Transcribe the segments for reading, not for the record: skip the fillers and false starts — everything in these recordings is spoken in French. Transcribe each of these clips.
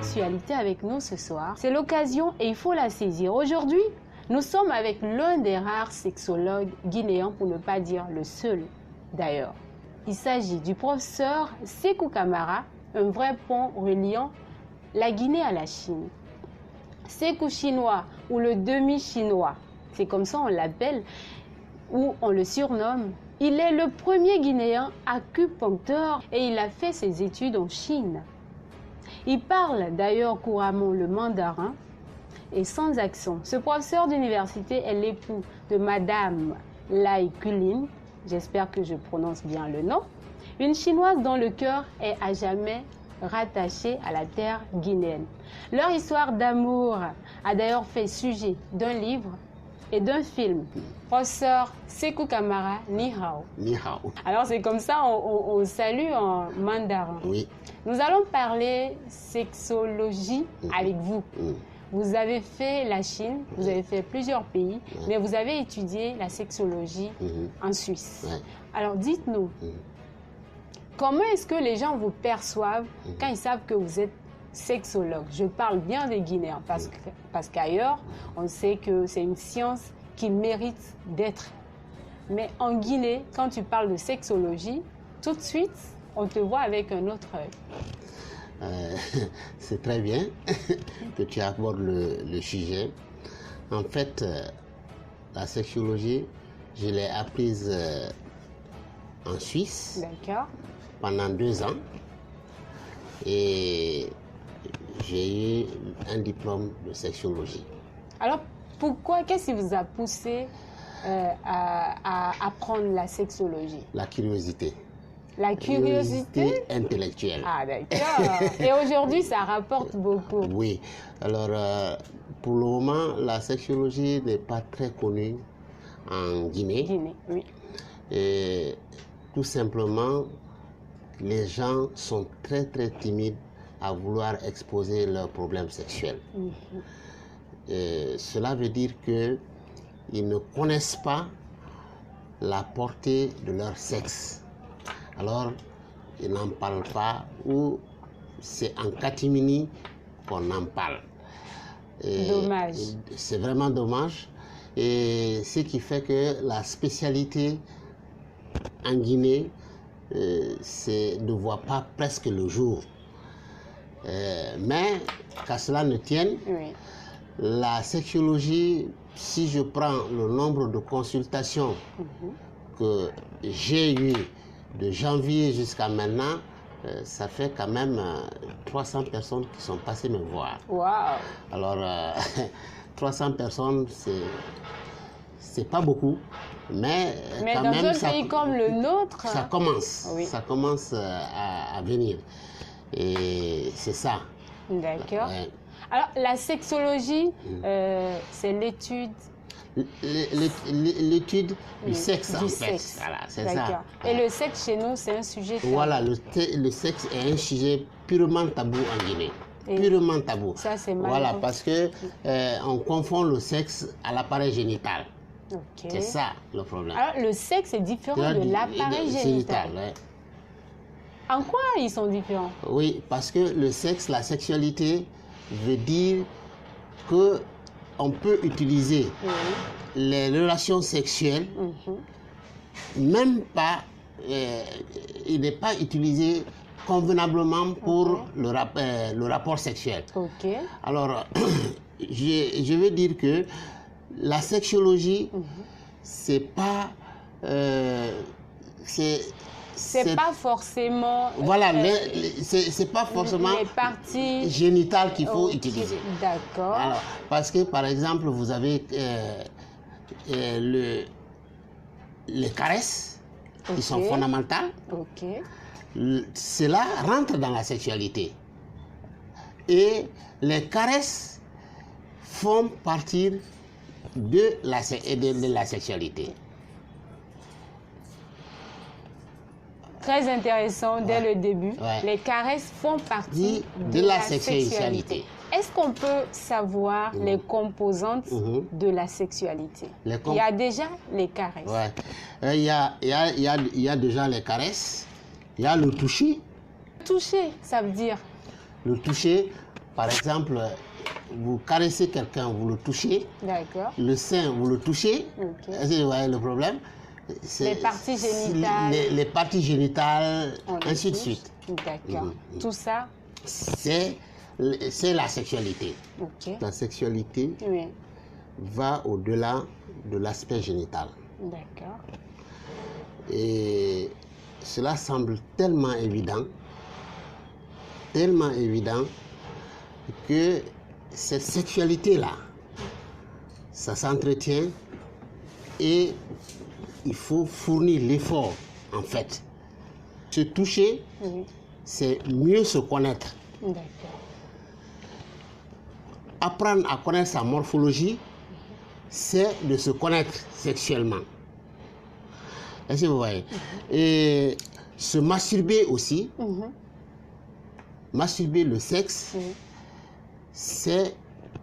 sexualité avec nous ce soir. C'est l'occasion et il faut la saisir. Aujourd'hui, nous sommes avec l'un des rares sexologues guinéens, pour ne pas dire le seul d'ailleurs. Il s'agit du professeur Sékou Camara, un vrai pont reliant la Guinée à la Chine. Sékou chinois ou le demi-chinois, c'est comme ça on l'appelle, ou on le surnomme. Il est le premier Guinéen acupuncteur et il a fait ses études en Chine. Il parle d'ailleurs couramment le mandarin et sans accent. Ce professeur d'université est l'époux de Madame Lai Kulin, j'espère que je prononce bien le nom, une chinoise dont le cœur est à jamais rattaché à la terre guinéenne. Leur histoire d'amour a d'ailleurs fait sujet d'un livre et d'un film. Professeur Sékou Camara, ni hao. Ni hao. Alors c'est comme ça, on salue en mandarin. Oui. Nous allons parler sexologie avec vous. Vous avez fait la Chine, vous avez fait plusieurs pays, mais vous avez étudié la sexologie en Suisse. Alors dites-nous, comment est-ce que les gens vous perçoivent quand ils savent que vous êtes sexologue? Je parle bien des Guinéens, parce qu'ailleurs, on sait que c'est une science qui mérite d'être. Mais en Guinée, quand tu parles de sexologie, tout de suite, on te voit avec un autre œil. C'est très bien que tu abordes le sujet. En fait, la sexologie, je l'ai apprise en Suisse pendant 2 ans et j'ai eu un diplôme de sexologie. Alors, pourquoi, qu'est-ce qui vous a poussé à apprendre la sexologie? La curiosité. La curiosité intellectuelle. Ah, d'accord. Et aujourd'hui, ça rapporte beaucoup. Oui. Alors, pour le moment, la sexologie n'est pas très connue en Guinée. Guinée, oui. Et tout simplement, les gens sont très, très timides à vouloir exposer leurs problèmes sexuels. Et cela veut dire qu'ils ne connaissent pas la portée de leur sexe. Alors, ils n'en parlent pas ou c'est en catimini qu'on en parle. Dommage. C'est vraiment dommage. Et ce qui fait que la spécialité en Guinée, ne voit pas presque le jour. Mais qu'à cela ne tienne, la sexologie, si je prends le nombre de consultations que j'ai eues de janvier jusqu'à maintenant, ça fait quand même 300 personnes qui sont passées me voir. Wow. Alors, 300 personnes, c'est pas beaucoup, mais quand dans même, un pays comme le nôtre, ça commence, oui. Ça commence à venir. Et c'est ça. D'accord. Alors, la sexologie, c'est l'étude... L'étude du sexe, en fait. Sexe. Voilà, c'est ça. Et le sexe chez nous, c'est un sujet tabou. Voilà, le sexe est un sujet purement tabou en Guinée. Purement tabou. Ça, c'est mal. Voilà, parce que on confond le sexe à l'appareil génital. C'est ça le problème. Alors, le sexe est différent de l'appareil génital. En quoi ils sont différents? Oui, parce que le sexe, la sexualité, veut dire que on peut utiliser les relations sexuelles, même pas, il n'est pas utilisé convenablement pour le rapport sexuel. Alors, je veux dire que la sexologie, c'est pas... c'est pas forcément... Voilà, c'est pas forcément les parties génitales qu'il faut utiliser. D'accord. Alors, parce que, par exemple, vous avez les caresses, qui sont fondamentales. Cela rentre dans la sexualité. Et les caresses font partie de la sexualité. Très intéressant dès le début. Les caresses font partie de la sexualité. Est-ce qu'on peut savoir les composantes de la sexualité? Il y a déjà les caresses. Il y a déjà les caresses. Il y a le toucher. Toucher, ça veut dire? Le toucher, Par exemple, vous caressez quelqu'un, vous le touchez. D'accord. Le sein, vous le touchez. Ok. Est-ce que vous voyez le problème? Les parties génitales. Les parties génitales, ainsi de suite. D'accord. Tout ça? C'est la sexualité. Ok. La sexualité Oui. va au-delà de l'aspect génital. D'accord. Et cela semble tellement évident que cette sexualité-là, ça s'entretient et il faut fournir l'effort, en fait. Se toucher, Oui. c'est mieux se connaître. D'accord. Apprendre à connaître sa morphologie, c'est de se connaître sexuellement. Est-ce que vous voyez? Et se masturber aussi, masturber le sexe, Oui. c'est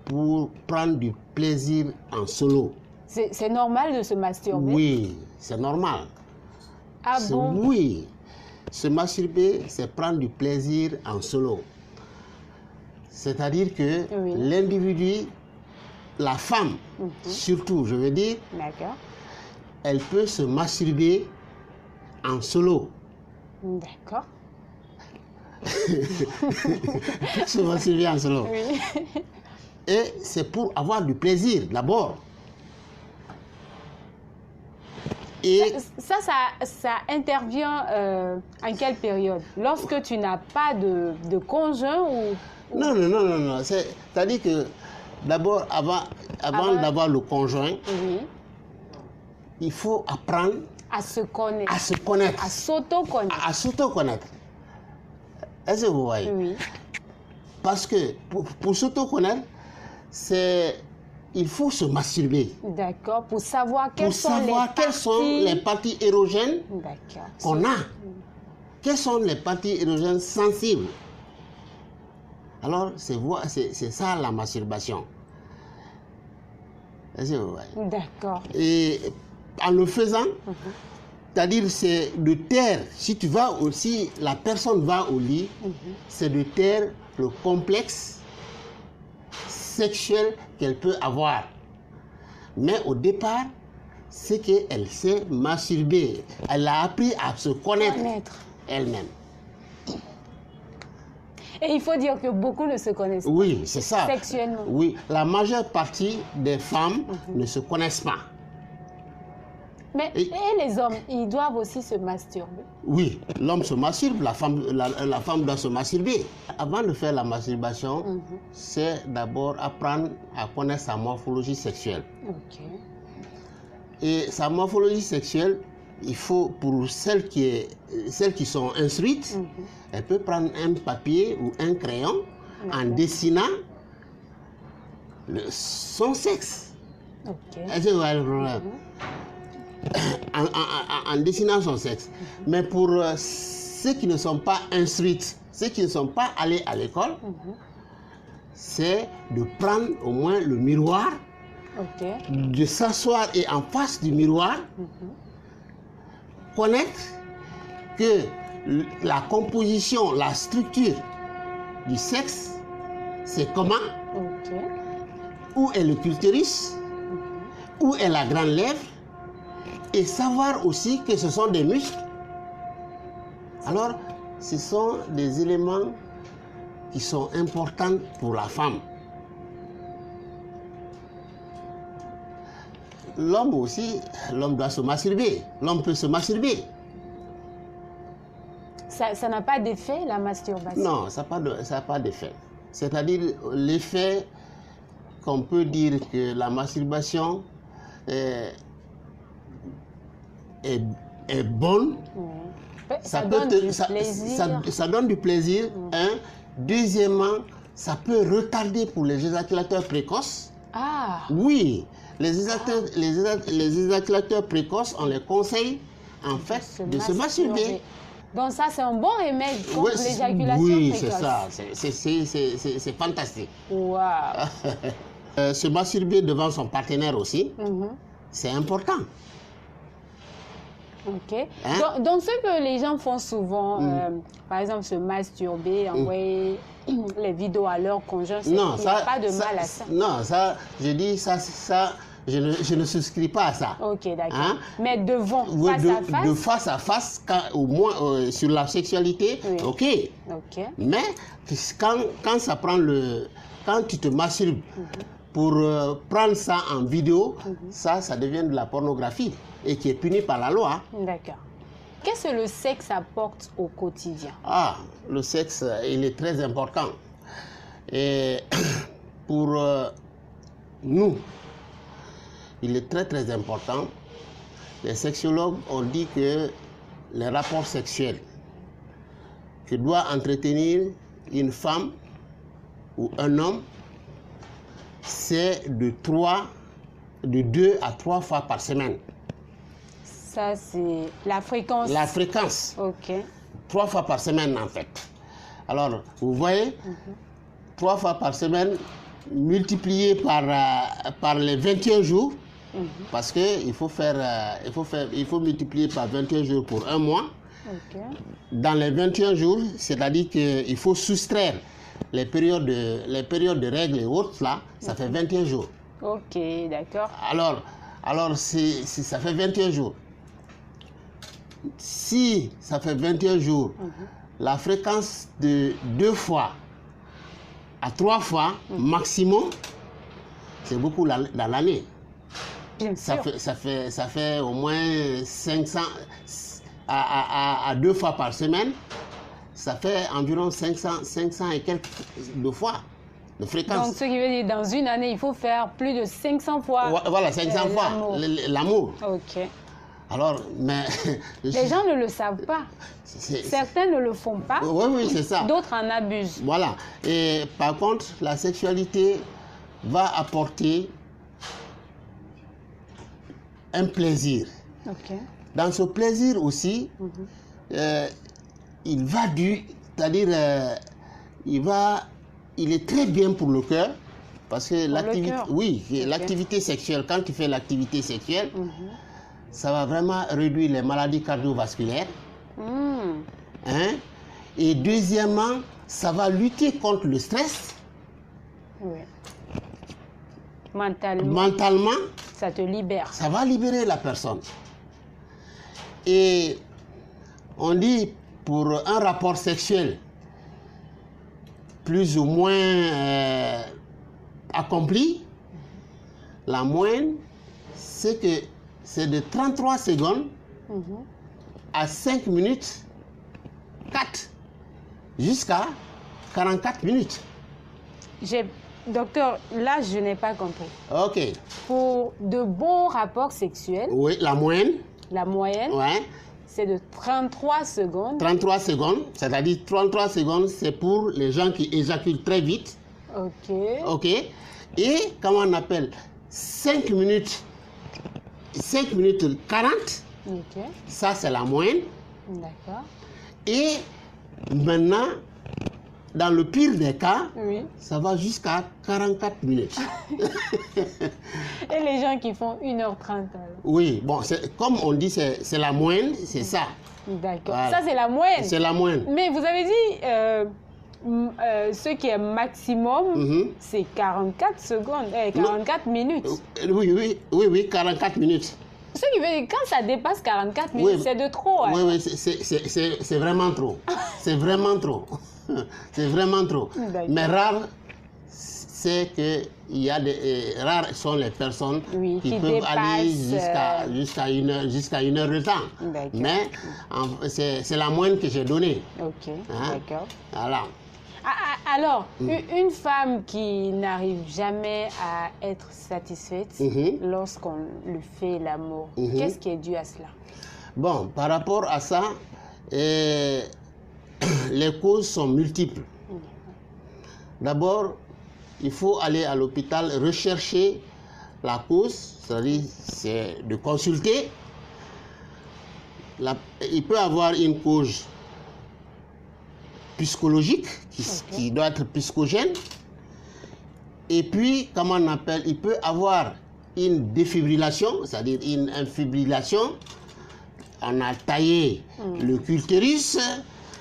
pour prendre du plaisir en solo. C'est normal de se masturber? Oui, c'est normal. Ah bon? Oui. Se masturber, c'est prendre du plaisir en solo. C'est-à-dire que Oui. l'individu, la femme, surtout, je veux dire, D'accord. elle peut se masturber en solo. D'accord. Se masturber en solo. Oui. Et c'est pour avoir du plaisir, d'abord. Et Ça intervient en quelle période? Lorsque tu n'as pas de conjoint ou... non. C'est-à-dire que d'abord, avant d'avoir le conjoint, Oui. il faut apprendre À se connaître. à se connaître, À s'auto-connaître. à s'auto-connaître. Est-ce que vous voyez? Oui. Parce que pour s'auto-connaître, il faut se masturber. D'accord. Pour savoir quelles sont les parties érogènes D'accord. qu'on a. Quelles sont les parties érogènes sensibles? Alors, c'est ça la masturbation. Est-ce que vous voyez? D'accord. Et en le faisant, c'est-à-dire c'est de taire, si la personne va au lit, c'est de taire le complexe sexuel qu'elle peut avoir. Mais au départ, c'est qu'elle s'est masturbée. Elle a appris à se connaître elle-même. Et il faut dire que beaucoup ne se connaissent pas. Oui, c'est ça. Sexuellement. Oui, la majeure partie des femmes ne se connaissent pas. Mais et les hommes, ils doivent aussi se masturber. Oui, l'homme se masturbe, la femme doit se masturber. Avant de faire la masturbation, c'est d'abord apprendre à connaître sa morphologie sexuelle. Ok. Et sa morphologie sexuelle, il faut, pour celles qui sont instruites, elle peut prendre un papier ou un crayon en dessinant son sexe. Ok. Est-ce que vous voyez le problème? En dessinant son sexe. Mais pour ceux qui ne sont pas instruites, ceux qui ne sont pas allés à l'école, c'est de prendre au moins le miroir, de s'asseoir et en face du miroir, connaître que la composition, la structure du sexe, c'est comment, où est le clitoris, où est la grande lèvre, et savoir aussi que ce sont des muscles. Alors, ce sont des éléments qui sont importants pour la femme. L'homme aussi, l'homme doit se masturber. L'homme peut se masturber. Ça n'a pas d'effet, la masturbation? Non, ça n'a pas d'effet. C'est-à-dire, l'effet qu'on peut dire que la masturbation est bonne. Ça donne du plaisir. Ça donne du plaisir. Deuxièmement, ça peut retarder pour les éjaculateurs précoces. Ah. Oui, les éjaculateurs précoces, on les conseille en fait de se masturber. Donc ça, c'est un bon remède contre l'éjaculation précoce. Oui, c'est ça. C'est fantastique. Wow. Se masturber devant son partenaire aussi, c'est important. Ok. Hein? Donc, ce que les gens font souvent, par exemple, se masturber, envoyer les vidéos à leur conjoint, il n'y a pas de mal à ça. Non, ça, je dis, je ne souscris pas à ça. Ok, d'accord. Hein? Mais devant, face à face? De face à face, au moins sur la sexualité, oui. ok. Mais quand ça prend quand tu te masturbes pour prendre ça en vidéo, ça devient de la pornographie et qui est puni par la loi. D'accord. Qu'est-ce que le sexe apporte au quotidien? Ah, le sexe, il est très important. Et pour nous, il est très très important. Les sexologues ont dit que les rapports sexuels que doit entretenir une femme ou un homme, c'est de 2 à 3 fois par semaine. Ça, c'est la fréquence. La fréquence. Ok. 3 fois par semaine, en fait. Alors, vous voyez, 3 fois par semaine, multiplié par les 21 jours, parce qu'il faut multiplier par 21 jours pour un mois. Okay. Dans les 21 jours, c'est-à-dire qu'il faut soustraire les périodes de règles et autres, là, ça fait 21 jours. Ok, d'accord. Alors ça fait 21 jours. Si ça fait 21 jours, la fréquence de 2 fois à 3 fois maximum, c'est beaucoup dans l'année. Bien sûr. Ça fait au moins 500 à 2 fois par semaine. Ça fait environ 500 et quelques de fois de fréquence. Donc, ce qui veut dire dans une année, il faut faire plus de 500 fois. Voilà, 500 fois l'amour. Ok. Alors, mais... Les gens ne le savent pas. Certains ne le font pas. Oui, c'est ça. D'autres en abusent. Voilà. Et par contre, la sexualité va apporter un plaisir. Ok. Dans ce plaisir aussi, il va c'est-à-dire, il est très bien pour le cœur, parce que l'activité sexuelle, quand tu fais l'activité sexuelle, ça va vraiment réduire les maladies cardiovasculaires. Hein? Et deuxièmement, ça va lutter contre le stress. Oui. Mentalement. Mentalement. Ça te libère. Ça va libérer la personne. Et on dit pour un rapport sexuel plus ou moins accompli, la moyenne, c'est que c'est de 33 secondes à 5 minutes 4 jusqu'à 44 minutes. Docteur, là, je n'ai pas compris. Ok. Pour de bons rapports sexuels, oui, la moyenne, ouais, c'est de 33 secondes. 33 secondes, c'est-à-dire 33 secondes, c'est pour les gens qui éjaculent très vite. Ok. Ok. Et, comment on appelle, 5 minutes 40, Ok. ça c'est la moyenne. D'accord. Et maintenant, dans le pire des cas, oui, ça va jusqu'à 44 minutes. Et les gens qui font 1h30 alors? Oui, bon, comme on dit, c'est la moyenne, c'est ça. D'accord. Voilà. Ça, c'est la moyenne. C'est la moyenne. Mais vous avez dit, ce qui est maximum, c'est 44 secondes, 44 minutes. Oui, 44 minutes. Ce qui veut dire, quand ça dépasse 44 minutes, c'est de trop. Oui, oui, c'est vraiment trop. C'est vraiment trop. C'est vraiment trop. Mais rare, c'est que rares sont les personnes qui peuvent aller jusqu'à 1 heure de temps. Mais c'est la moyenne que j'ai donnée. Ok, hein? d'accord. Voilà. Alors, une femme qui n'arrive jamais à être satisfaite lorsqu'on lui fait l'amour, qu'est-ce qui est dû à cela? Bon, par rapport à ça, les causes sont multiples. D'abord, il faut aller à l'hôpital rechercher la cause, c'est-à-dire de consulter. Il peut avoir une cause psychologique qui doit être psychogène. Et puis, comment on appelle, il peut avoir une défibrillation, c'est-à-dire une fibrillation on a taillé le clitoris.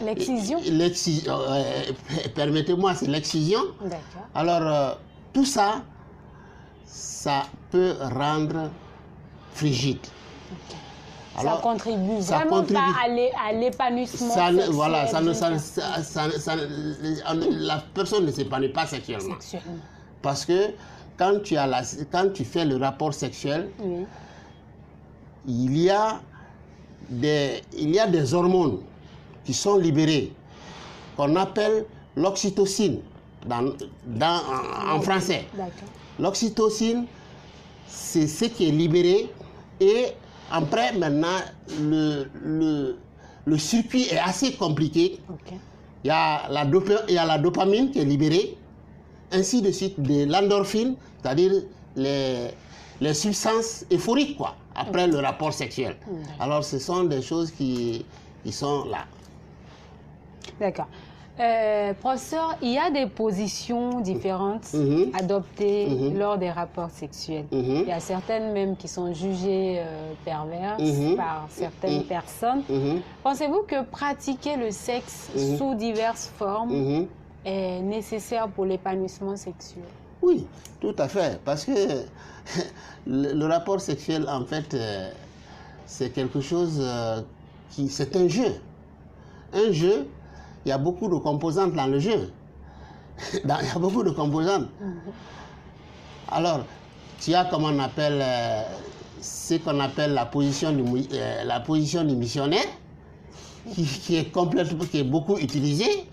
L'excision. Permettez-moi, c'est l'excision. D'accord. Alors, tout ça, ça peut rendre frigide. Okay. Alors, ça contribue vraiment pas à l'épanouissement sexuel. Voilà, la personne ne s'épanouit pas sexuellement. Parce que quand tu fais le rapport sexuel, oui. il y a des hormones qui sont libérées, qu'on appelle l'oxytocine en français. L'oxytocine, c'est ce qui est libéré, et après, maintenant, le circuit est assez compliqué. Okay. Il y a la dopamine qui est libérée, ainsi de suite, de l'endorphine, c'est-à-dire les substances euphoriques, quoi, après le rapport sexuel. Alors, ce sont des choses qui sont là. D'accord. Professeur, il y a des positions différentes adoptées lors des rapports sexuels. Il y a certaines même qui sont jugées perverses par certaines personnes. Pensez-vous que pratiquer le sexe sous diverses formes est nécessaire pour l'épanouissement sexuel? Oui, tout à fait. Parce que le rapport sexuel, en fait, c'est quelque chose c'est un jeu. Un jeu. Il y a beaucoup de composantes dans le jeu. Il y a beaucoup de composantes. Alors, tu as comment on appelle ce qu'on appelle la position du missionnaire, qui est beaucoup utilisée.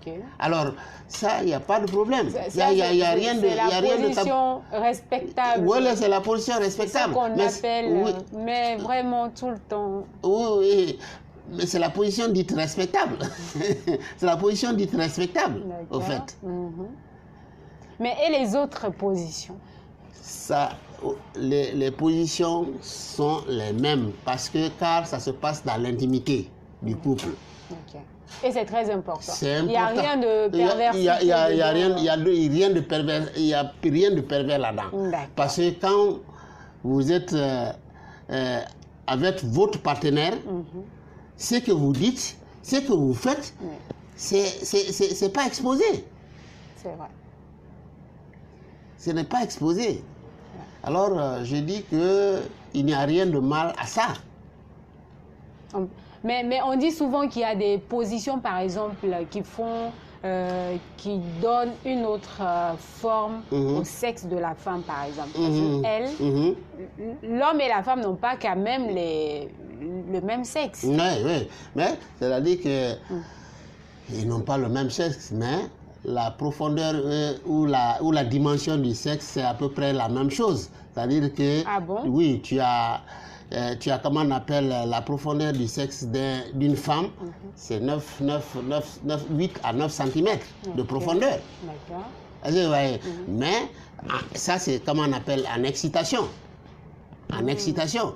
Okay. Alors, ça, il n'y a pas de problème. Il n'y a rien de... C'est la position respectable. Oui, c'est la position respectable. C'est ce qu'on appelle, mais vraiment tout le temps. Oui. Mais c'est la position dite respectable. C'est la position dite respectable, au fait. Mais et les autres positions? Les positions sont les mêmes, car ça se passe dans l'intimité du couple. Okay. Et c'est très important. Il n'y a rien de pervers. Il n'y a rien de pervers là-dedans. Parce que quand vous êtes avec votre partenaire, ce que vous dites, ce que vous faites, c'est pas exposé. C'est vrai. Ce n'est pas exposé. Ouais. Alors, je dis qu'il n'y a rien de mal à ça. Mais on dit souvent qu'il y a des positions, par exemple, qui donnent une autre forme au sexe de la femme, par exemple. Parce que l'homme et la femme n'ont pas quand même le même sexe. Oui. Mais c'est-à-dire qu'ils n'ont pas le même sexe, mais la profondeur ou la dimension du sexe, c'est à peu près la même chose. C'est-à-dire que, oui, tu as comment on appelle la profondeur du sexe d'une femme, c'est 8 à 9 cm de profondeur. D'accord. Mais ça, c'est comment on appelle en excitation. En excitation.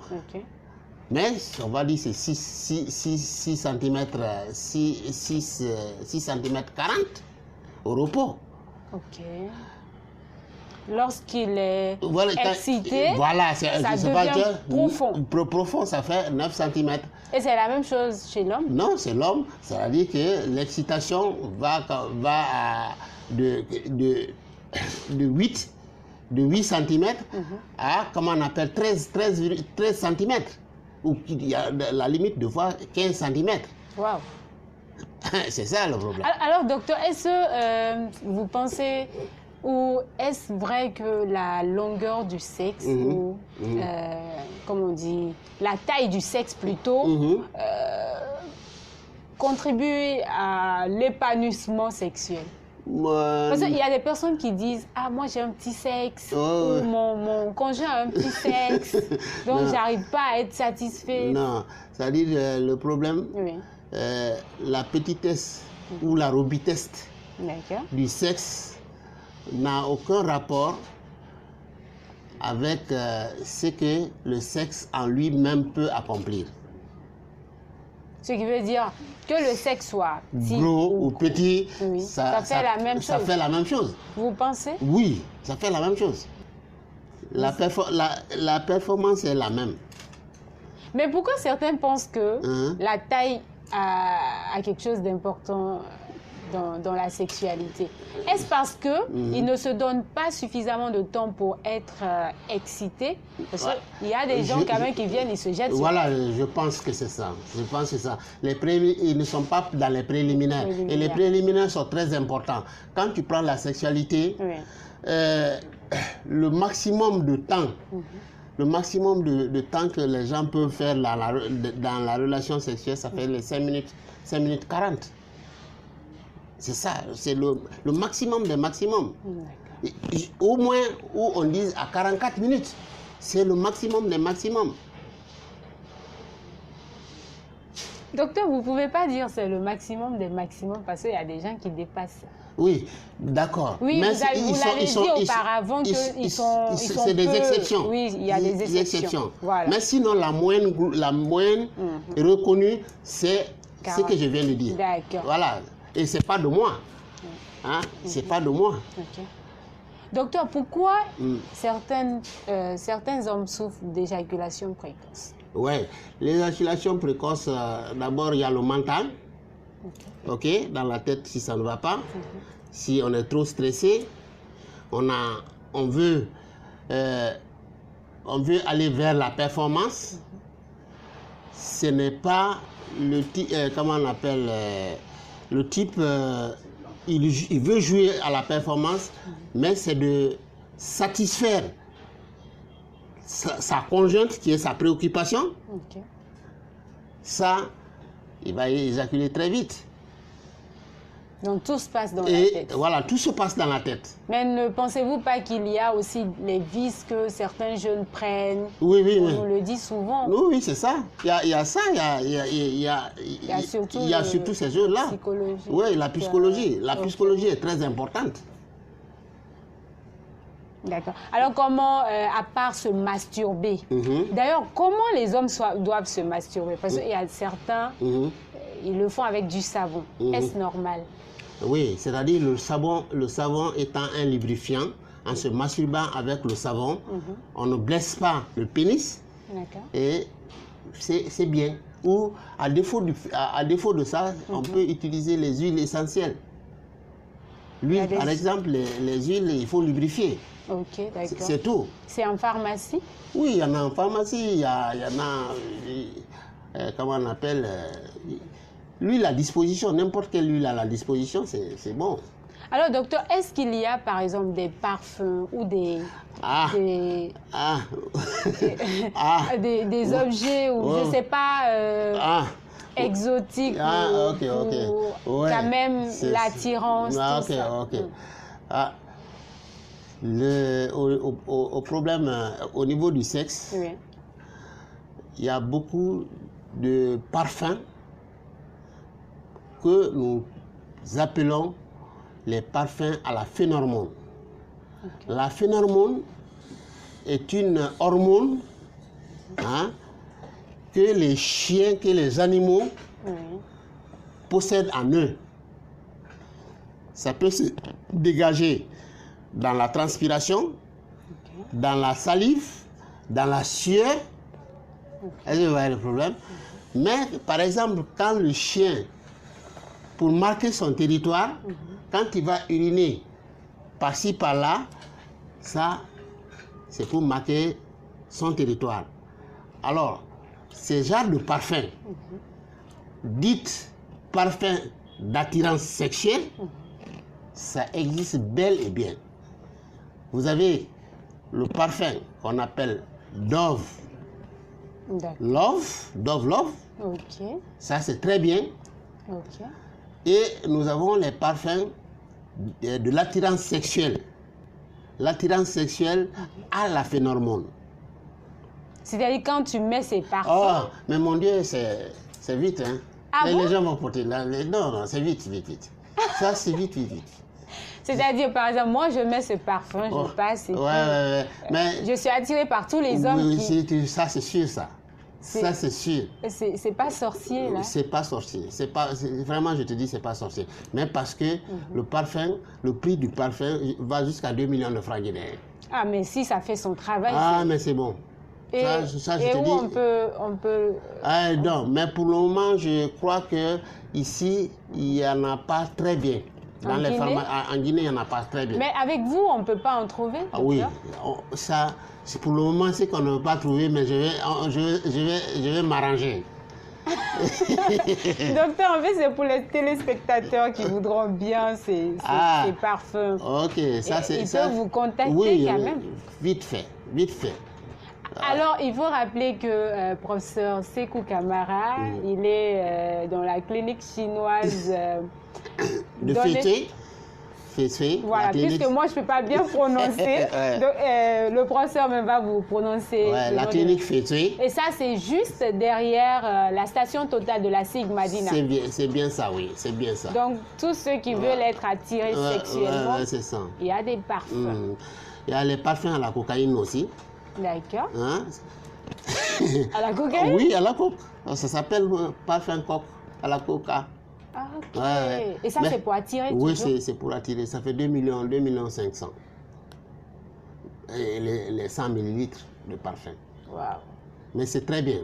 Mais on va dire c'est 6 cm 40 au repos. Ok. Lorsqu'il est excité, ça devient profond. Profond, ça fait 9 cm. Et c'est la même chose chez l'homme? Non, c'est l'homme. C'est-à-dire que l'excitation va de 8 cm à, comment on appelle, 13 cm. Ou il y a la limite de fois 15 cm. Waouh! C'est ça le problème. Alors, docteur, est-ce que vous pensez, ou est-ce vrai que la longueur du sexe, ou, comme on dit, la taille du sexe plutôt, contribue à l'épanouissement sexuel? Parce qu'il y a des personnes qui disent « Ah, moi j'ai un petit sexe ou mon conjoint a un petit sexe, donc j'arrive pas à être satisfait. » Non, c'est-à-dire le problème, la petitesse ou la robustesse du sexe n'a aucun rapport avec ce que le sexe en lui-même peut accomplir. Ce qui veut dire que le sexe soit petit gros ou petit, ça fait la même chose. Ça fait la même chose. Vous pensez? Oui, ça fait la même chose. La performance est la même. Mais pourquoi certains pensent que la taille a quelque chose d'important dans la sexualité? Est-ce parce qu'ils ne se donnent pas suffisamment de temps pour être excités? Parce qu'il y a des gens quand même qui viennent, ils se jettent sur... Voilà, je pense que c'est ça. Je pense que c'est ça. Ils ne sont pas dans les préliminaires. Et les préliminaires sont très importants. Quand tu prends la sexualité, le maximum de temps... Le maximum de temps que les gens peuvent faire dans la relation sexuelle, ça fait les 5 minutes 40. C'est ça, c'est le maximum des maximums. Au moins, où on dit à 44 minutes, c'est le maximum des maximums. Docteur, vous ne pouvez pas dire c'est le maximum des maximums parce qu'il y a des gens qui dépassent. Oui, d'accord. Oui, mais vous l'avez dit auparavant qu'ils sont c'est des exceptions. Oui, il y a des exceptions. Voilà. Mais sinon, la moyenne reconnue, c'est ce que je viens de dire. D'accord. Voilà. Et ce n'est pas de moi. Hein? C'est pas de moi. Okay. Docteur, pourquoi certains hommes souffrent d'éjaculation précoce? Oui, l'éjaculation précoce, d'abord, il y a le mental. Ok, dans la tête, si ça ne va pas, si on est trop stressé, on veut aller vers la performance. Ce n'est pas le type, comment on appelle, le type, il veut jouer à la performance, mais c'est de satisfaire sa conjointe qui est sa préoccupation. Ça, il va éjaculer très vite. Donc tout se passe dans la tête. Voilà, tout se passe dans la tête. Mais ne pensez-vous pas qu'il y a aussi les vices que certains jeunes prennent? Oui. On nous le dit souvent. Oui, c'est ça. Il y a ça, il y a surtout ces jeux-là. Oui, la psychologie. La psychologie est très importante. D'accord. Alors comment, à part se masturber, d'ailleurs, comment les hommes doivent se masturber? Parce qu'il y a certains, ils le font avec du savon. Est-ce normal? Oui, c'est-à-dire le savon étant un lubrifiant, en se masturbant avec le savon, on ne blesse pas le pénis. Et c'est bien. Ou à défaut de ça, on peut utiliser les huiles essentielles. L'huile, par exemple, les huiles, il faut lubrifier. Ok, d'accord. C'est tout. C'est en pharmacie? Oui, il y en a en pharmacie, il y en a, comment on appelle, l'huile à disposition, n'importe quelle huile à la disposition, c'est bon. Alors, docteur, est-ce qu'il y a, par exemple, des parfums ou des objets ou, je ne sais pas, exotiques pour quand même l'attirance, tout ça? Au problème, au niveau du sexe, il y a beaucoup de parfums que nous appelons les parfums à la phénormone. La phénormone est une hormone que les chiens, que les animaux possèdent en eux. Ça peut se dégager dans la transpiration, dans la salive, dans la sueur. Est-ce que vous voyez le problème? Mais par exemple, quand le chien, pour marquer son territoire, quand il va uriner par-ci, par-là, ça, c'est pour marquer son territoire. Alors, ces genres de parfums, dites parfums d'attirance sexuelle, ça existe bel et bien. Vous avez le parfum qu'on appelle Dove Love. Ok. Ça, c'est très bien. Ok. Et nous avons les parfums de l'attirance sexuelle. L'attirance sexuelle à la phénormone. C'est-à-dire quand tu mets ces parfums... Oh, mais mon Dieu, c'est vite, hein. Les gens vont porter... Non, c'est vite. Ça, c'est vite. C'est-à-dire, par exemple, moi, je mets ce parfum, je passe et mais je suis attirée par tous les hommes qui... Ça, c'est sûr, ça. Ça, c'est sûr. C'est pas sorcier, là? C'est pas sorcier. Vraiment, je te dis, c'est pas sorcier. Mais parce que le parfum, le prix du parfum va jusqu'à 2 millions de francs guinéens. Ah, mais si ça fait son travail... Mais c'est bon. Et, ça, je et te où dis, on peut... Ah, non, mais pour le moment, je crois que ici, il n'y en a pas très bien. Dans les en Guinée, il n'y en a pas très bien. Mais avec vous, on ne peut pas en trouver, docteur? Oui, ça, pour le moment, c'est qu'on ne peut pas trouver, mais je vais m'arranger. Docteur, en fait, c'est pour les téléspectateurs qui voudront bien ces parfums. Ok, ça c'est... Ils peuvent vous contacter quand même. Vite fait, vite fait. Alors, il faut rappeler que professeur Sékou Camara, il est dans la clinique chinoise de Fété. Voilà, puisque moi, je ne peux pas bien prononcer. Donc, le professeur même va vous prononcer. Ouais, la clinique Fété. Et ça, c'est juste derrière la station totale de la Sigmadina. C'est bien ça, oui, c'est bien ça. Donc, tous ceux qui veulent être attirés sexuellement, c'est ça. Il y a des parfums. Il y a les parfums à la cocaïne aussi. D'accord. Hein? À la cocaïne? Oui, à la coque. Ça s'appelle parfum coque, à la coca. Ah, ok. Ouais. Et ça, c'est pour attirer? Oui, c'est pour attirer. Ça fait 2 millions 500. Et les 100 millilitres de parfum. Wow. Mais c'est très bien.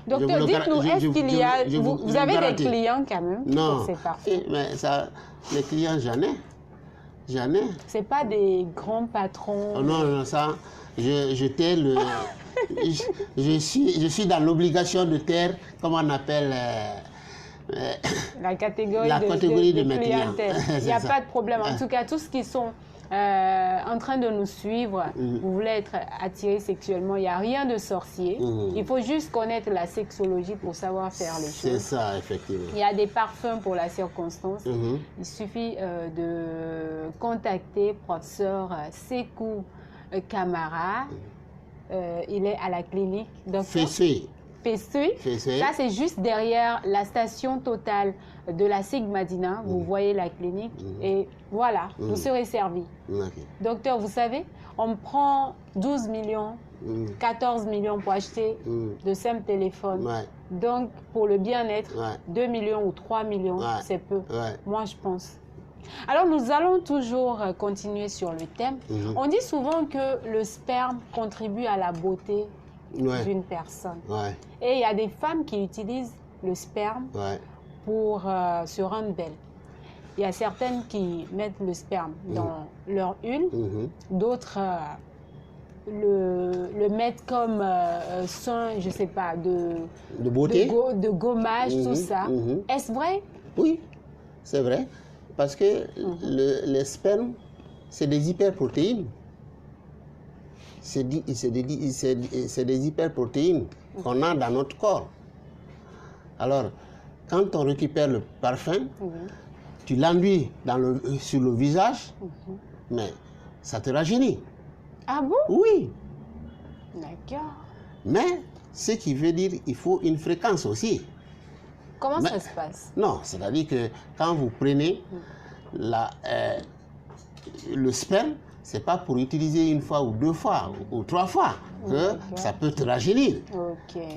Docteur, dites-nous, est-ce qu'il y a... Vous avez des clients quand même? Non. Pour ces parfums? Mais ça, les clients, j'en ai. C'est pas des grands patrons? Oh, non, ça... Je suis dans l'obligation de taire, comment on appelle, la catégorie de mes clients. Il n'y a pas de problème. En tout cas, tous ceux qui sont en train de nous suivre, vous voulez être attirés sexuellement, il n'y a rien de sorcier. Il faut juste connaître la sexologie pour savoir faire les choses. C'est ça, effectivement. Il y a des parfums pour la circonstance. Il suffit de contacter professeur Sékou Camara, il est à la clinique. Fété. Ça, c'est juste derrière la station totale de la Sigmadina. Vous voyez la clinique et voilà, vous serez servi. Docteur, vous savez, on prend 12 millions, 14 millions pour acheter de simples téléphones. Donc, pour le bien-être, 2 millions ou 3 millions, c'est peu. Moi, je pense. Alors, nous allons toujours continuer sur le thème. On dit souvent que le sperme contribue à la beauté d'une personne. Et il y a des femmes qui utilisent le sperme pour se rendre belles. Il y a certaines qui mettent le sperme dans leur huile, d'autres le mettent comme soin, je ne sais pas, de beauté, de gommage, tout ça. Est-ce vrai? Oui, c'est vrai. Parce que le sperme, c'est des hyperprotéines. C'est des hyperprotéines qu'on a dans notre corps. Alors, quand on récupère le parfum, tu l'enduis sur le visage, mais ça te rajeunit. Ah bon? Oui. D'accord. Mais, ce qui veut dire qu'il faut une fréquence aussi. Comment ça se passe? Non, c'est-à-dire que quand vous prenez le sperme, ce n'est pas pour utiliser une fois ou 2 fois ou 3 fois que ça peut te rajeunir.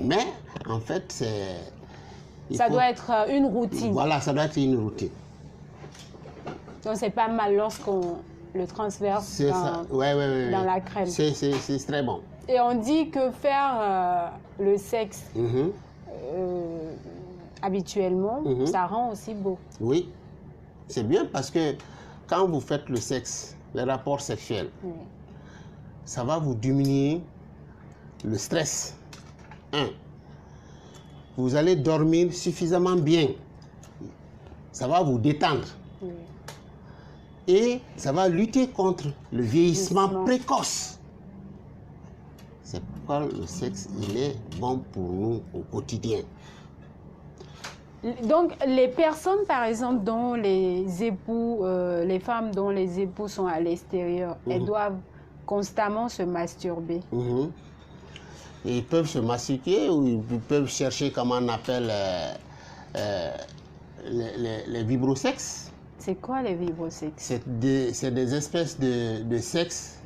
Mais en fait, ça doit être une routine. Voilà, ça doit être une routine. Donc c'est pas mal lorsqu'on le transverse dans la crème. C'est très bon. Et on dit que faire le sexe habituellement, ça rend aussi beau. Oui, c'est bien parce que quand vous faites le sexe, les rapports sexuels, ça va vous diminuer le stress. Vous allez dormir suffisamment bien. Ça va vous détendre. Et ça va lutter contre le vieillissement précoce. C'est pourquoi le sexe, il est bon pour nous au quotidien. Donc, les personnes, par exemple, dont les époux, les femmes dont les époux sont à l'extérieur, elles doivent constamment se masturber. Ils peuvent se masturber ou ils peuvent chercher, comment on appelle, les vibrosexes. C'est quoi les vibrosexes? C'est des espèces de sexe.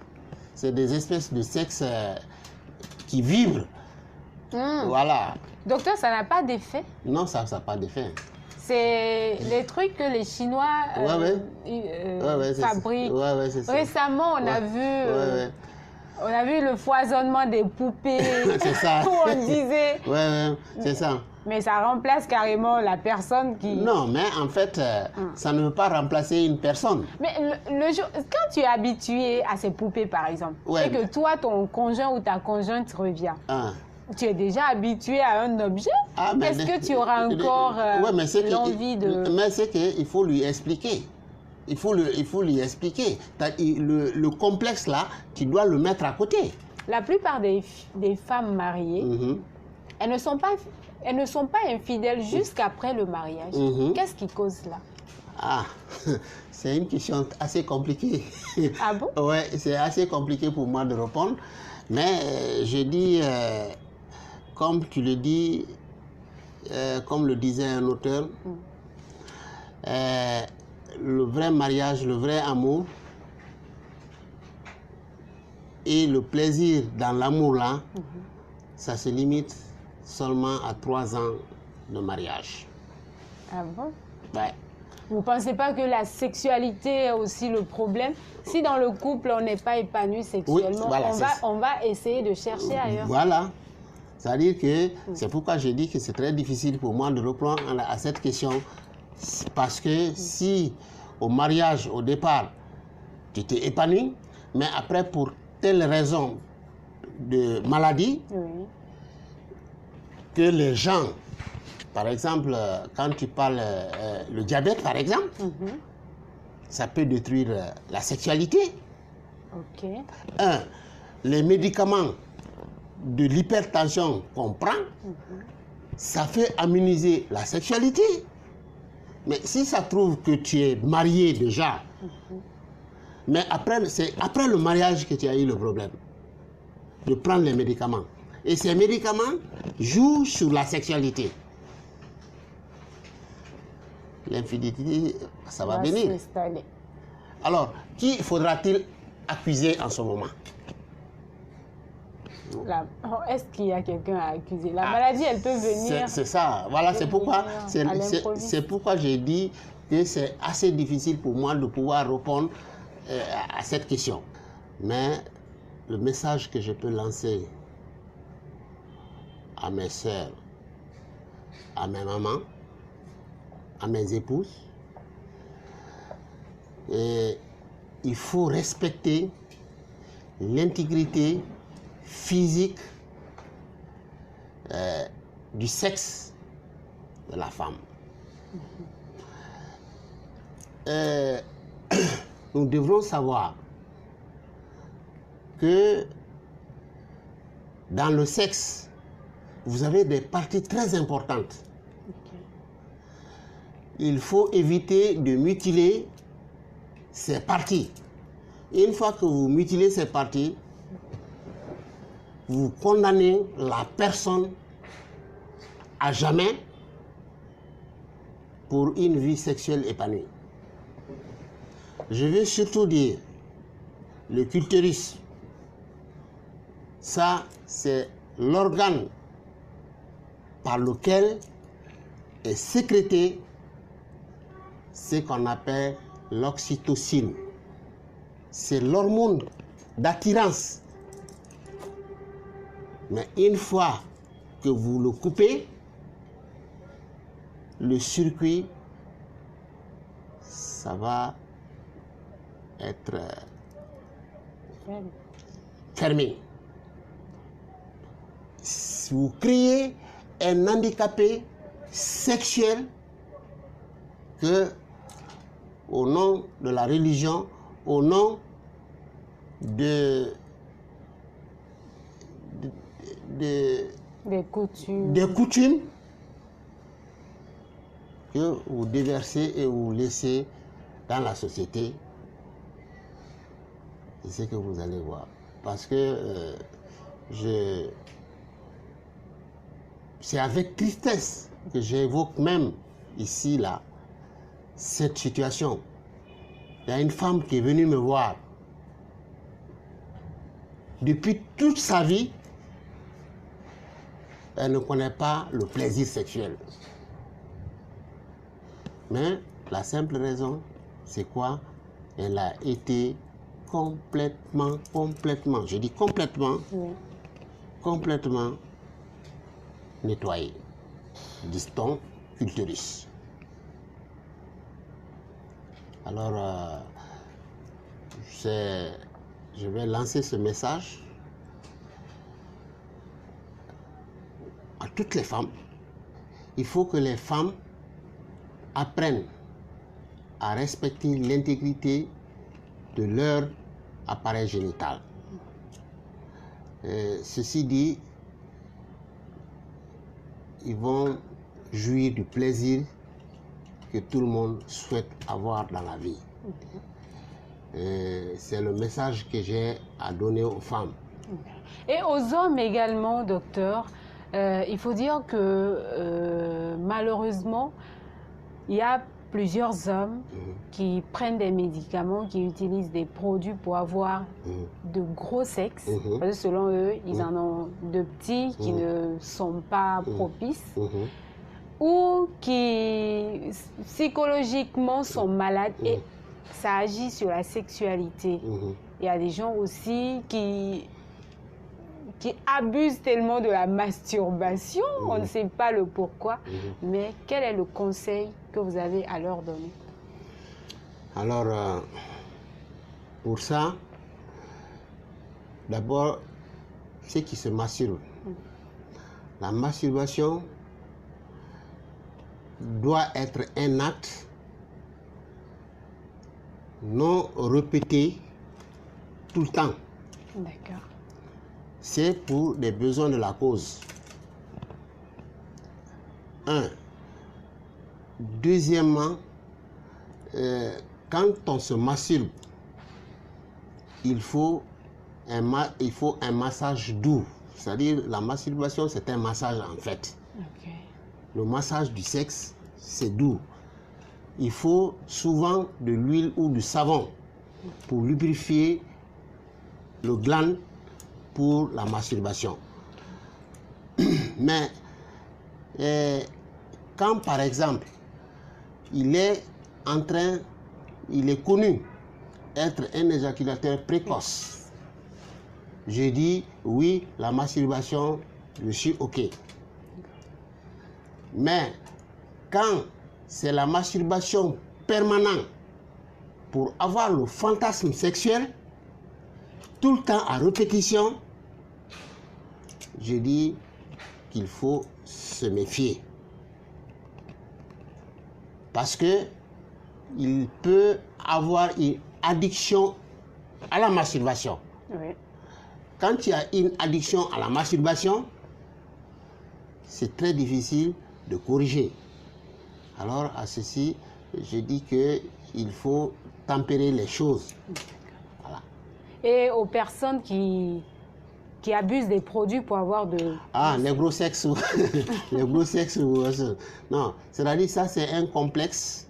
C'est des espèces de sexe qui vibrent. Voilà. Docteur, ça n'a pas d'effet? Non, ça n'a pas d'effet. C'est les trucs que les Chinois fabriquent. Ouais, récemment, on a vu On a vu le foisonnement des poupées. C'est ça. Où on disait. Ouais, c'est ça. Mais ça remplace carrément la personne qui... Non, mais en fait, ça ne veut pas remplacer une personne. Mais le jour, quand tu es habitué à ces poupées, par exemple, Ouais, et que toi, ton conjoint ou ta conjointe revient, Ah. tu es déjà habitué à un objet. Est-ce que tu auras encore l'envie de... Mais c'est qu'il faut lui expliquer. Il faut lui expliquer. Le complexe là, tu dois le mettre à côté. La plupart des femmes mariées, elles ne sont pas infidèles jusqu'après le mariage. Qu'est-ce qui cause cela? Ah, c'est une question assez compliquée. Ah bon? Ouais, c'est assez compliqué pour moi de répondre. Mais je dis, comme tu le dis, comme le disait un auteur, le vrai mariage, le vrai amour et le plaisir dans l'amour là, ça se limite seulement à 3 ans de mariage. Ah bon? Ouais. Vous ne pensez pas que la sexualité est aussi le problème? Si dans le couple, on n'est pas épanoui sexuellement, voilà, on va essayer de chercher ailleurs. Voilà. C'est-à-dire que c'est pourquoi je dis que c'est très difficile pour moi de répondre à cette question. Parce que si au mariage, au départ, tu t'es épanoui, mais après, pour telle raison de maladie, que les gens, par exemple, quand tu parles le diabète, par exemple, ça peut détruire la sexualité. Ok. Les médicaments de l'hypertension qu'on prend, ça fait améniser la sexualité. Mais si ça trouve que tu es marié déjà, mais c'est après le mariage que tu as eu le problème de prendre les médicaments. Et ces médicaments jouent sur la sexualité. L'infidélité, ça va venir. Alors, qui faudra-t-il accuser en ce moment? Est-ce qu'il y a quelqu'un à accuser? La maladie, elle peut venir. C'est ça. Voilà, c'est pourquoi j'ai dit que c'est assez difficile pour moi de pouvoir répondre à cette question. Mais le message que je peux lancer à mes soeurs, à mes mamans, à mes épouses, il faut respecter l'intégrité physique du sexe de la femme. Nous devrons savoir que dans le sexe, vous avez des parties très importantes. Il faut éviter de mutiler ces parties. Et une fois que vous mutilez ces parties, vous condamnez la personne à jamais pour une vie sexuelle épanouie. Je veux surtout dire, le clitoris, ça c'est l'organe par lequel est sécrété ce qu'on appelle l'oxytocine. C'est l'hormone d'attirance. Mais une fois que vous le coupez, le circuit, ça va être fermé. Si vous créez un handicapé sexuel que, au nom de la religion, au nom des coutumes que vous déversez et vous laissez dans la société, c'est ce que vous allez voir. Parce que c'est avec tristesse que j'évoque même ici, là, cette situation. Il y a une femme qui est venue me voir. Depuis toute sa vie, elle ne connaît pas le plaisir sexuel. Mais la simple raison, c'est quoi? Elle a été complètement, je dis complètement, complètement nettoyé du ton utérus. Alors, je vais lancer ce message à toutes les femmes. Il faut que les femmes apprennent à respecter l'intégrité de leur appareil génital. Ceci dit, ils vont jouir du plaisir que tout le monde souhaite avoir dans la vie. C'est le message que j'ai à donner aux femmes. Et aux hommes également, docteur, il faut dire que malheureusement, il y a plusieurs hommes qui prennent des médicaments, qui utilisent des produits pour avoir de gros sexe. Parce que selon eux, ils en ont de petits qui ne sont pas propices. Ou qui psychologiquement sont malades et ça agit sur la sexualité. Il y a des gens aussi qui abusent tellement de la masturbation, on ne sait pas le pourquoi, mais quel est le conseil que vous avez à leur donner? Alors, pour ça, d'abord, ceux qui se masturbent. La masturbation doit être un acte non répété tout le temps. D'accord. C'est pour les besoins de la cause. Un. Deuxièmement, quand on se masturbe, il faut un massage doux. C'est-à-dire, la masturbation, c'est un massage en fait. Okay. Le massage du sexe, c'est doux. Il faut souvent de l'huile ou du savon pour lubrifier le gland pour la masturbation. Mais quand par exemple, il est connu être un éjaculateur précoce, je dis oui, la masturbation, je suis OK. Mais quand c'est la masturbation permanente pour avoir le fantasme sexuel, tout le temps à répétition, je dis qu'il faut se méfier. Parce que il peut avoir une addiction à la masturbation. Oui. Quand il y a une addiction à la masturbation, c'est très difficile de corriger. Alors, à ceci, je dis qu'il faut tempérer les choses. Voilà. Et aux personnes qui abusent des produits pour avoir de... Ah, les gros sexes. Les gros sexes. Non, c'est-à-dire ça, c'est un complexe.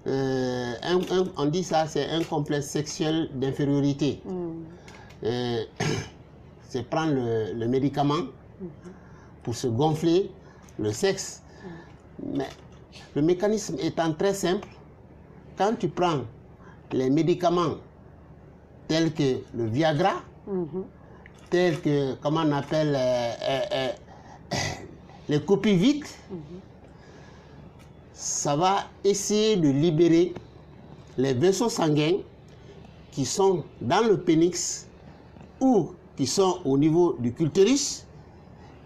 On dit ça, c'est un complexe sexuel d'infériorité. C'est prendre le médicament pour se gonfler le sexe. Mais le mécanisme étant très simple, quand tu prends les médicaments tels que le Viagra, tels que, comment on appelle, les copies vite, ça va essayer de libérer les vaisseaux sanguins qui sont dans le pénis ou qui sont au niveau du clitoris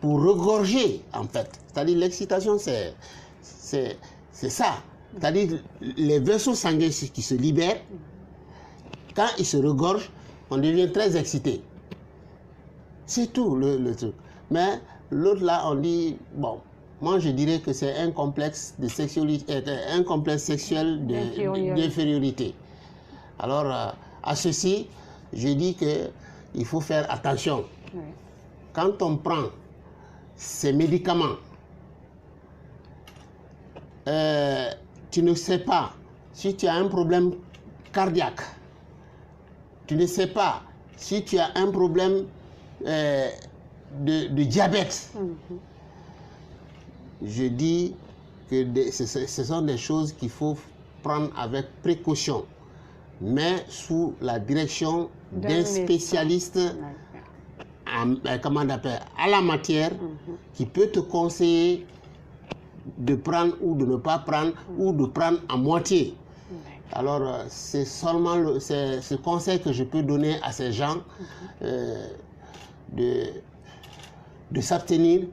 pour regorger, en fait. C'est-à-dire l'excitation, c'est ça. C'est-à-dire les vaisseaux sanguins qui se libèrent, quand ils se regorgent, on devient très excité. C'est tout le truc. Mais l'autre là, on dit, bon, moi je dirais que c'est un complexe de sexualité, un complexe sexuel d'infériorité. Alors, à ceci, je dis qu'il faut faire attention. Oui. Quand on prend ces médicaments, tu ne sais pas si tu as un problème cardiaque, tu ne sais pas si tu as un problème de diabète. Je dis que ce sont des choses qu'il faut prendre avec précaution. mais sous la direction d'un spécialiste comment on appelle, à la matière, qui peut te conseiller de prendre ou de ne pas prendre, ou de prendre à moitié. Alors, c'est seulement ce conseil que je peux donner à ces gens, de s'abstenir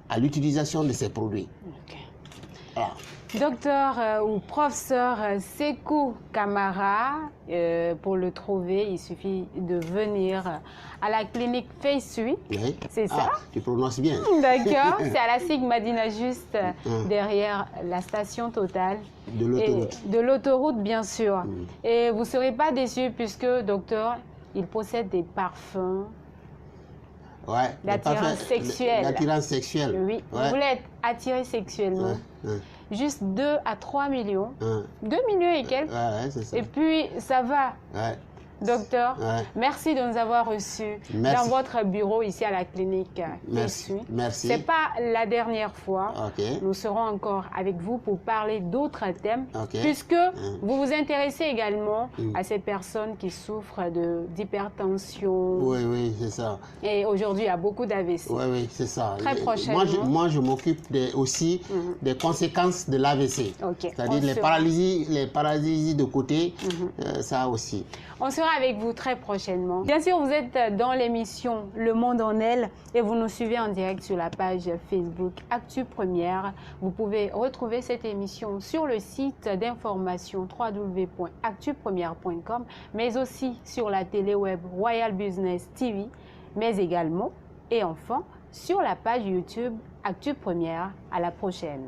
à l'utilisation de ces produits. Voilà. Docteur ou professeur Sékou Camara, pour le trouver, il suffit de venir à la clinique Feng Shui. Oui. C'est ça? Tu prononces bien. D'accord. C'est à la Sigmadina, juste derrière la station Total. De l'autoroute. De l'autoroute, bien sûr. Et vous ne serez pas déçus puisque, docteur, il possède des parfums. Ouais, l'attirance sexuelle. L'attirance sexuelle. Oui. Ouais. Vous voulez être attiré sexuellement. Juste 2 à 3 millions. 2 millions et quelques. C'est ça. Et puis, ça va. Docteur, merci de nous avoir reçus dans votre bureau ici à la clinique. Merci. Ce n'est pas la dernière fois. Nous serons encore avec vous pour parler d'autres thèmes, puisque vous vous intéressez également à ces personnes qui souffrent d'hypertension. Oui, c'est ça. Et aujourd'hui, il y a beaucoup d'AVC. Oui, c'est ça. Très prochainement. Moi, je m'occupe aussi des conséquences de l'AVC. C'est-à-dire les paralysies de côté, ça aussi. On sera avec vous très prochainement. Bien sûr, vous êtes dans l'émission Le Monde en Elle et vous nous suivez en direct sur la page Facebook Actu Première. Vous pouvez retrouver cette émission sur le site d'information www.actupremière.com, mais aussi sur la télé web Royal Business TV, mais également et enfin sur la page YouTube Actu Première. À la prochaine.